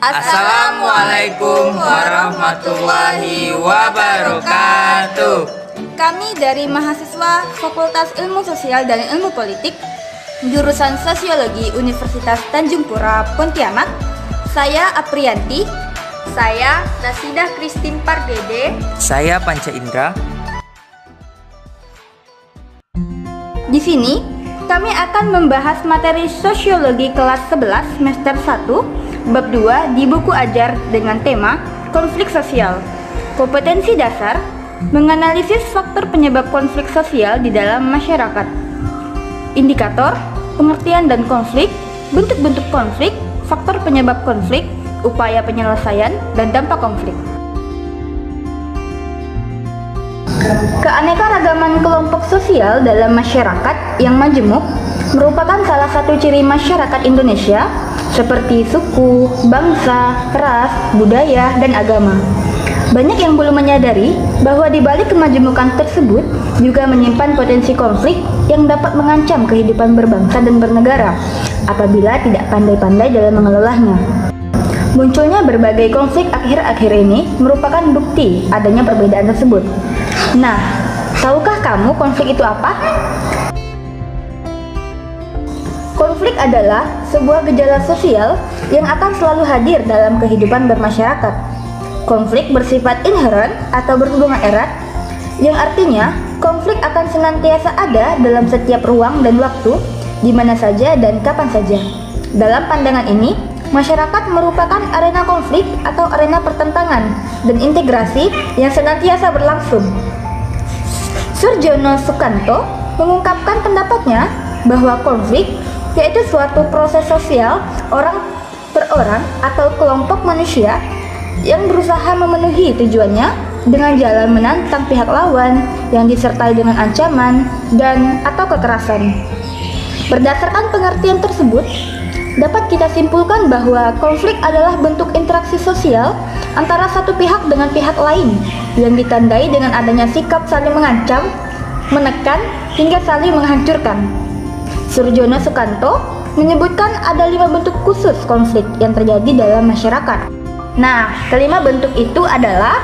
Assalamualaikum warahmatullahi wabarakatuh. Kami dari mahasiswa Fakultas Ilmu Sosial dan Ilmu Politik, jurusan Sosiologi Universitas Tanjung Pura, Pontianak. Saya Aprianti. Saya Nasidah Christine Pardede. Saya Panca Indra. Di sini kami akan membahas materi Sosiologi kelas 11 semester 1 bab 2 di buku ajar dengan tema konflik sosial. Kompetensi dasar menganalisis faktor penyebab konflik sosial di dalam masyarakat. Indikator, pengertian dan konflik, bentuk-bentuk konflik, faktor penyebab konflik, upaya penyelesaian dan dampak konflik. Keanekaragaman kelompok sosial dalam masyarakat yang majemuk merupakan salah satu ciri masyarakat Indonesia seperti suku, bangsa, ras, budaya, dan agama. Banyak yang belum menyadari bahwa di balik kemajemukan tersebut juga menyimpan potensi konflik yang dapat mengancam kehidupan berbangsa dan bernegara apabila tidak pandai-pandai dalam mengelolanya. Munculnya berbagai konflik akhir-akhir ini merupakan bukti adanya perbedaan tersebut. Nah, tahukah kamu konflik itu apa? Konflik adalah sebuah gejala sosial yang akan selalu hadir dalam kehidupan bermasyarakat. Konflik bersifat inheren atau berhubungan erat, yang artinya konflik akan senantiasa ada dalam setiap ruang dan waktu, di mana saja dan kapan saja. Dalam pandangan ini, masyarakat merupakan arena konflik atau arena pertentangan dan integrasi yang senantiasa berlangsung. Surjono Sukanto mengungkapkan pendapatnya bahwa konflik yaitu suatu proses sosial orang per orang atau kelompok manusia yang berusaha memenuhi tujuannya dengan jalan menantang pihak lawan yang disertai dengan ancaman dan atau kekerasan. Berdasarkan pengertian tersebut, dapat kita simpulkan bahwa konflik adalah bentuk interaksi sosial antara satu pihak dengan pihak lain yang ditandai dengan adanya sikap saling mengancam, menekan, hingga saling menghancurkan. Surjono Sukanto menyebutkan ada 5 bentuk khusus konflik yang terjadi dalam masyarakat. Nah, kelima bentuk itu adalah: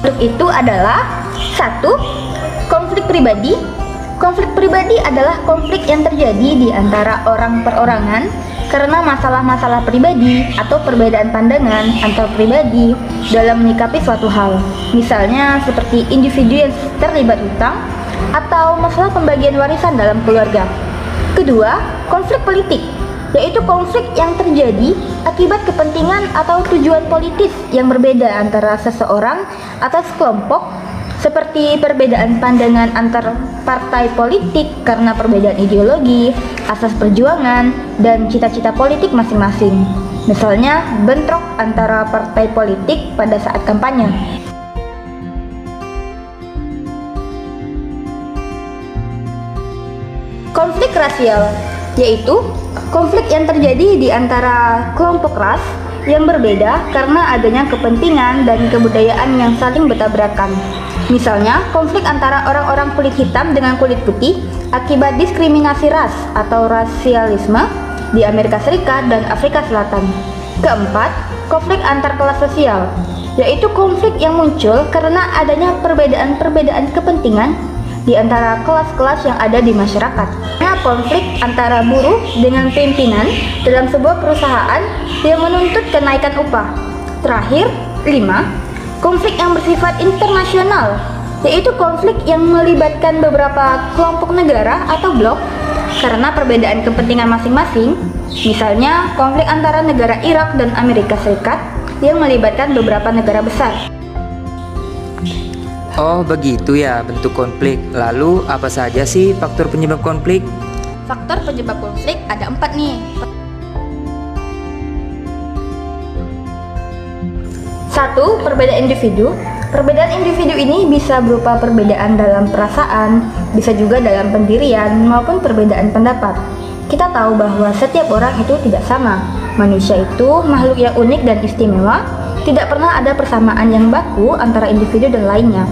bentuk itu adalah 1. Konflik pribadi. Konflik pribadi adalah konflik yang terjadi di antara orang perorangan karena masalah-masalah pribadi atau perbedaan pandangan antar pribadi dalam menyikapi suatu hal. Misalnya seperti individu yang terlibat hutang atau masalah pembagian warisan dalam keluarga. Kedua, konflik politik, yaitu konflik yang terjadi akibat kepentingan atau tujuan politis yang berbeda antara seseorang atau sekelompok, seperti perbedaan pandangan antar partai politik karena perbedaan ideologi, asas perjuangan, dan cita-cita politik masing-masing. Misalnya, bentrok antara partai politik pada saat kampanye. Konflik rasial, yaitu konflik yang terjadi di antara kelompok ras yang berbeda karena adanya kepentingan dan kebudayaan yang saling bertabrakan. Misalnya, konflik antara orang-orang kulit hitam dengan kulit putih akibat diskriminasi ras atau rasialisme di Amerika Serikat dan Afrika Selatan. Keempat, konflik antar kelas sosial, yaitu konflik yang muncul karena adanya perbedaan-perbedaan kepentingan di antara kelas-kelas yang ada di masyarakat. Konflik antara buruh dengan pimpinan dalam sebuah perusahaan yang menuntut kenaikan upah. Terakhir, 5. Konflik yang bersifat internasional, yaitu konflik yang melibatkan beberapa kelompok negara atau blok karena perbedaan kepentingan masing-masing. Misalnya, konflik antara negara Irak dan Amerika Serikat yang melibatkan beberapa negara besar. Oh begitu ya bentuk konflik. Lalu apa saja sih faktor penyebab konflik? Faktor penyebab konflik ada 4 nih. 1. Perbedaan individu. Perbedaan individu ini bisa berupa perbedaan dalam perasaan, bisa juga dalam pendirian, maupun perbedaan pendapat. Kita tahu bahwa setiap orang itu tidak sama. Manusia itu makhluk yang unik dan istimewa, tidak pernah ada persamaan yang baku antara individu dan lainnya.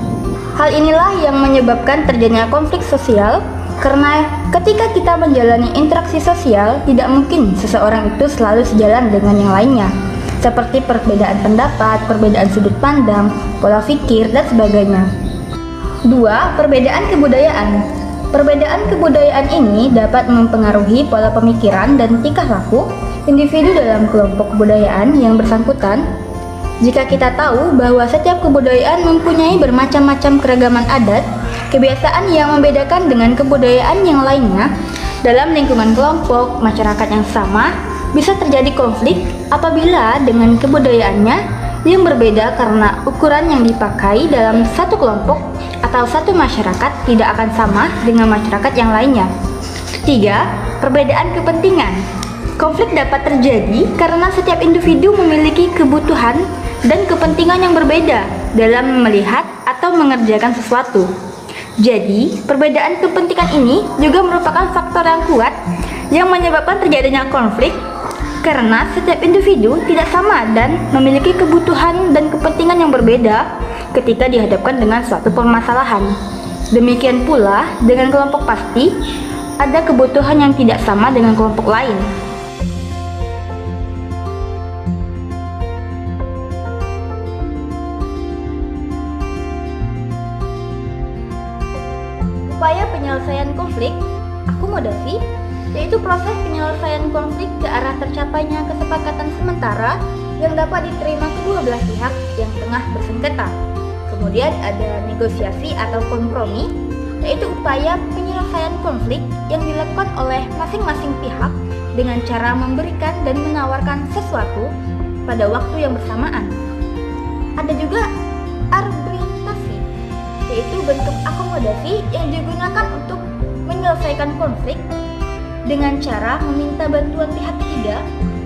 Hal inilah yang menyebabkan terjadinya konflik sosial Karena ketika kita menjalani interaksi sosial, tidak mungkin seseorang itu selalu sejalan dengan yang lainnya, seperti perbedaan pendapat, perbedaan sudut pandang, pola pikir, dan sebagainya. 2. Perbedaan kebudayaan. Perbedaan kebudayaan ini dapat mempengaruhi pola pemikiran dan tingkah laku individu dalam kelompok kebudayaan yang bersangkutan. Jika kita tahu bahwa setiap kebudayaan mempunyai bermacam-macam keragaman adat, kebiasaan yang membedakan dengan kebudayaan yang lainnya, dalam lingkungan kelompok masyarakat yang sama, bisa terjadi konflik apabila dengan kebudayaannya yang berbeda karena ukuran yang dipakai dalam satu kelompok atau satu masyarakat tidak akan sama dengan masyarakat yang lainnya. 3. Perbedaan kepentingan. Konflik dapat terjadi karena setiap individu memiliki kebutuhan dan kepentingan yang berbeda dalam melihat atau mengerjakan sesuatu. Jadi, perbedaan kepentingan ini juga merupakan faktor yang kuat yang menyebabkan terjadinya konflik karena setiap individu tidak sama dan memiliki kebutuhan dan kepentingan yang berbeda ketika dihadapkan dengan suatu permasalahan. Demikian pula dengan kelompok pasti, ada kebutuhan yang tidak sama dengan kelompok lain. Upaya penyelesaian konflik, akomodasi, yaitu proses penyelesaian konflik ke arah tercapainya kesepakatan sementara yang dapat diterima kedua belah pihak yang tengah bersengketa. Kemudian ada negosiasi atau kompromi, yaitu upaya penyelesaian konflik yang dilakukan oleh masing-masing pihak dengan cara memberikan dan menawarkan sesuatu pada waktu yang bersamaan. Ada juga arbitrasi, yaitu bentuk akomodasi yang digunakan untuk menyelesaikan konflik dengan cara meminta bantuan pihak ketiga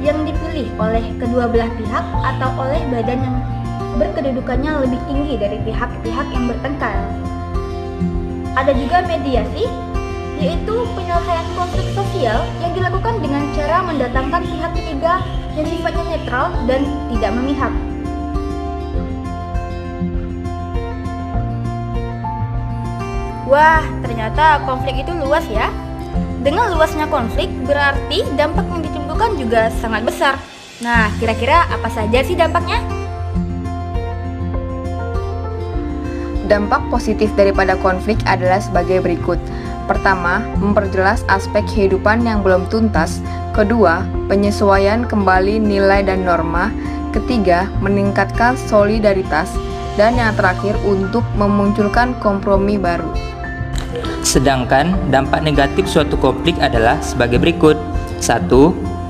yang dipilih oleh kedua belah pihak atau oleh badan yang berkedudukannya lebih tinggi dari pihak-pihak yang bertengkar. Ada juga mediasi, yaitu penyelesaian konflik sosial yang dilakukan dengan cara mendatangkan pihak ketiga yang sifatnya netral dan tidak memihak. Wah, ternyata konflik itu luas ya. Dengan luasnya konflik, berarti dampak yang ditimbulkan juga sangat besar. Nah, kira-kira apa saja sih dampaknya? Dampak positif daripada konflik adalah sebagai berikut. Pertama, memperjelas aspek kehidupan yang belum tuntas. Kedua, penyesuaian kembali nilai dan norma. Ketiga, meningkatkan solidaritas. Dan yang terakhir, untuk memunculkan kompromi baru. Sedangkan dampak negatif suatu konflik adalah sebagai berikut. 1.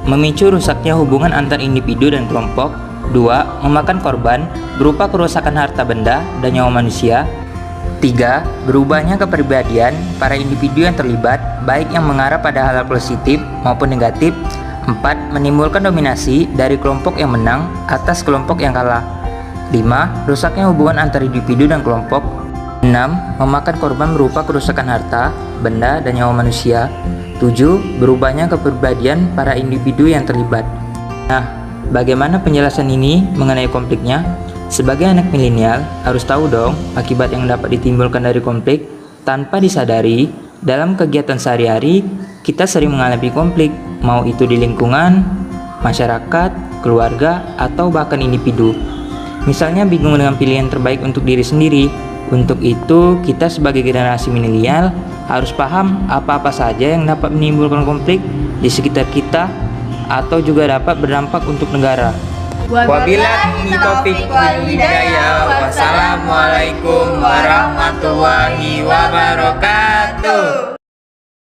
Memicu rusaknya hubungan antar individu dan kelompok. 2. Memakan korban berupa kerusakan harta benda dan nyawa manusia. 3. Berubahnya kepribadian para individu yang terlibat, baik yang mengarah pada hal positif maupun negatif. 4. Menimbulkan dominasi dari kelompok yang menang atas kelompok yang kalah. 5. Rusaknya hubungan antar individu dan kelompok. 6. Memakan korban berupa kerusakan harta, benda, dan nyawa manusia. 7. Berubahnya kepribadian para individu yang terlibat. Nah, bagaimana penjelasan ini mengenai konfliknya? Sebagai anak milenial, harus tahu dong akibat yang dapat ditimbulkan dari konflik. Tanpa disadari, dalam kegiatan sehari-hari, kita sering mengalami konflik, mau itu di lingkungan, masyarakat, keluarga, atau bahkan individu. Misalnya bingung dengan pilihan terbaik untuk diri sendiri. Untuk itu, kita sebagai generasi milenial harus paham apa-apa saja yang dapat menimbulkan konflik di sekitar kita atau juga dapat berdampak untuk negara. Wabillahi taufiq wal hidayah. Wassalamualaikum warahmatullahi wabarakatuh.